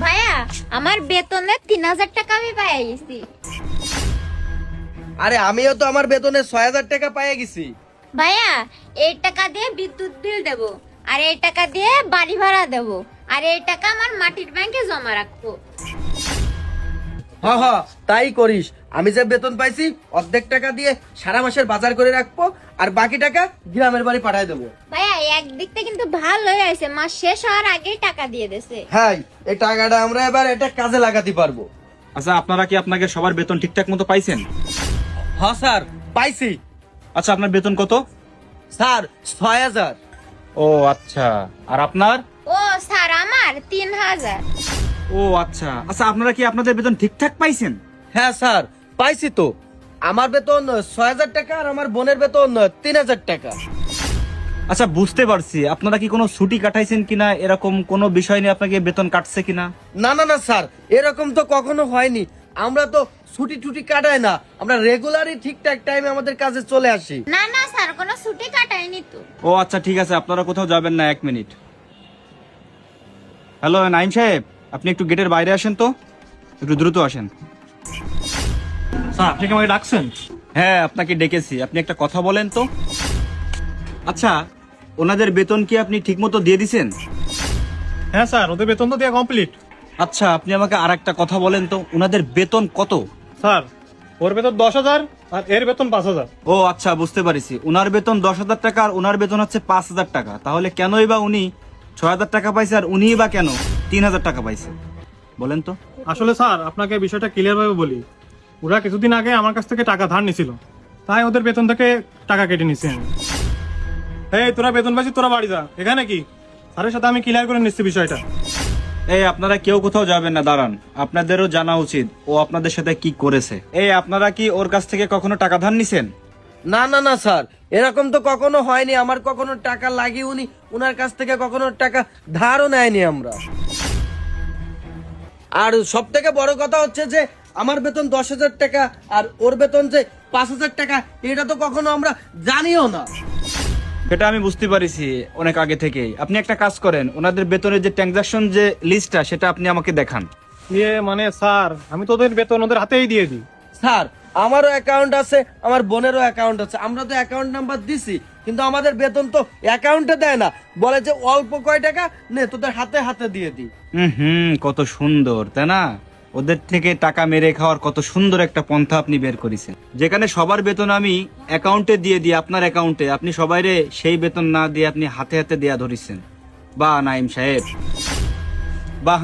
ভাইয়া আমার বেতনে 3000 টাকা আমি পেয়ে গেছি। আরে আমিও তো আমার বেতনে 6000 টাকা পেয়ে গেছি। ভাইয়া এই টাকা দিয়ে বিদ্যুৎ বিল দেব, আর এই টাকা দিয়ে বাড়ি ভাড়া দেব, আর এই টাকা আমার মাটির ব্যাংকে জমা রাখবো। হ হ তাই করিস। আমি যে বেতন পাইছি অর্ধেক টাকা দিয়ে সারা মাসের বাজার করে রাখবো, আর বাকি টাকা গ্রামের বাড়ি পাঠাই দেবো। ভাইয়া একদিকটা কিন্তু ভালোই আছে, মাস শেষ হওয়ার আগেই টাকা দিয়ে দেছে। হ্যাঁ, এই টাকাটা আমরা এবার এটা কাজে লাগাতে পারবো। আচ্ছা, আপনারা কি আপনাকে সবার বেতন ঠিকঠাক মতো পাইছেন? হ্যাঁ স্যার, পাইছি। আচ্ছা, আপনার বেতন কত? স্যার 6000। ও আচ্ছা, আর আপনার? ও স্যার আমার 3000। ও আচ্ছা আচ্ছা, আপনারা কি আপনাদের বেতন ঠিকঠাক পাইছেন? হ্যাঁ স্যার, পাইছি তো। আমার বেতন 6000 টাকা আর আমার বোনের বেতন 3000 টাকা। আচ্ছা, বুঝতে পারছি। আপনারা কি কোনো ছুটি কাটাইছেন কিনা, এরকম কোনো বিষয় নিয়ে আপনাকে বেতন কাটছে কিনা? না না না স্যার, এরকম তো কখনো হয়নি। আমরা তো ছুটি টুটি কাটাই না, আমরা রেগুলারই ঠিকঠাক টাইমে আমাদের কাজে চলে আসি। না না স্যার, কোনো ছুটি কাটাইনি তো। ও আচ্ছা, ঠিক আছে, আপনারা কোথাও যাবেন না, 1 মিনিট। হ্যালো নাইম সাহেব, আপনি একটু গেটের বাইরে আসেন তো, একটু দ্রুত আসেন। স্যার আপনি কি আমাকে ডাকছেন? হ্যাঁ, আপনাকে ডেকেছি। আপনি একটা কথা বলেন তো। আচ্ছা, ওনাদের বেতন কি আপনি ঠিকমতো দিয়ে দিছেন? হ্যাঁ স্যার, ওদের বেতন তো দেওয়া কমপ্লিট। আচ্ছা, আপনি আমাকে আর একটা কথা বলেন তো, ওনাদের বেতন কত? স্যার ওর বেতন 10,000 আর এর বেতন 5,000। ও আচ্ছা, বুঝতে পারিছি। ওনার বেতন 10,000 টাকা আর ওনার বেতন হচ্ছে 5,000 টাকা। তাহলে কেনই বা উনি 6,000 টাকা পাইছে আর উনি বা কেন 3,000 টাকা পাইছে, বলেন তো? আসলে স্যার আপনাকে বিষয়টা ক্লিয়ার ভাবে বলি, ওরা কিছুদিন আগে আমার কাছ থেকে টাকা ধার নিছিল, তাই ওদের বেতন থেকে টাকা কেটে নিছে। এই তোরা বেতন পাইছিস, তোরা বাড়ি যা। এখানে কি স্যারের সাথে আমি ক্লিয়ার করে নিচ্ছি বিষয়টা। এই আপনারা কেউ কোথাও যাবেন না, দাঁড়ান। আপনাদেরও জানা উচিত ও আপনাদের সাথে কি করেছে। এই আপনারা কি ওর কাছ থেকে কখনো টাকা ধার নিছেন? না না না স্যার, এরকম তো কখনো হয়নি। আমার কখনো টাকা লাগিয়ে উনি ওনার কাছ থেকে কখনো টাকা ধারও নেয়নি আমরা। আর সব থেকে বড় কথা হচ্ছে যে আমার বেতন 10,000 টাকা আর ওর বেতন যে 5,000 টাকা, এটা তো কখনো আমরা জানিও না। সেটা আমি বুঝতে পারিছি অনেক আগে থেকেই। আপনি একটা কাজ করেন, ওনাদের বেতনের যে ট্রানজাকশন যে লিস্টটা, সেটা আপনি আমাকে দেখান। মানে স্যার আমি তো ওদের বেতন ওদের হাতেই দিয়ে দিই। স্যার আমারও অ্যাকাউন্ট আছে, আমার বোনেরও অ্যাকাউন্ট আছে, আমরা তো অ্যাকাউন্ট নাম্বার দিছি, কিন্তু আমাদের বেতন তো অ্যাকাউন্টে দেয় না, বলে যে অল্প কয় টাকা নে তোদের হাতে হাতে দিয়ে দিই। কত সুন্দর, তাই না? ওদের থেকে টাকা মেরে খাওয়ার কত সুন্দর একটা পন্থা আপনি বের করেছেন, যেখানে সবার বেতন আমি অ্যাকাউন্টে দিয়ে দিই, আপনার অ্যাকাউন্টে, আপনি সবাইরে সেই বেতন না দিয়ে আপনি হাতে হাতে দেয়া ধরিছেন। বাহ নাইম সাহেব, বাহ।